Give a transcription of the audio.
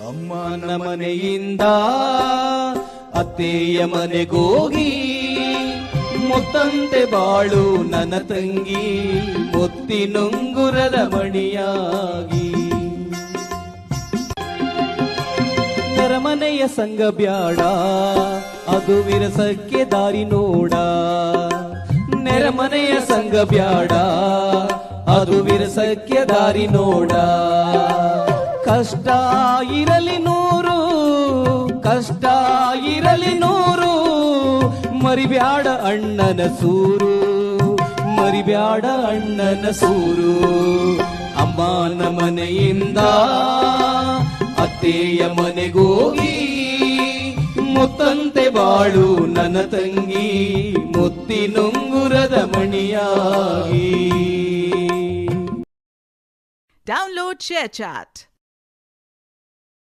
ಅಮ್ಮನ ಮನೆಯಿಂದ ಅತ್ತೆಯ ಮನೆಗೋಗಿ ಮುತ್ತಂತೆ ಬಾಳು ನನ್ನ ತಂಗಿ ಮುತ್ತಿನುಂಗುರದ ಮಣಿಯಾಗಿ. ನೆರಮನೆಯ ಸಂಗ ಬ್ಯಾಡ ಅದು ವಿರಸಕ್ಕೆ ದಾರಿ ನೋಡ. ನೆರಮನೆಯ ಸಂಗ ಬ್ಯಾಡ ಅದು ವಿರಸಕ್ಕೆ ದಾರಿ ನೋಡ. ಕಷ್ಟ ಇರಲಿ ನೂರು, ಕಷ್ಟ ಇರಲಿ ನೂರು, ಮರಿಬ್ಯಾಡ ಅಣ್ಣನ ಸೂರು, ಮರಿಬ್ಯಾಡ ಅಣ್ಣನ ಸೂರು. ಅಮ್ಮನ ಮನೆಯಿಂದ ಅತ್ತೆಯ ಮನೆಗೋಗಿ ಮುತ್ತಂತೆ ಬಾಳು ನನ್ನ ತಂಗಿ ಮುತ್ತಿನುಂಗುರದ ಮಣಿಯಾಗಿ. Download ShareChat.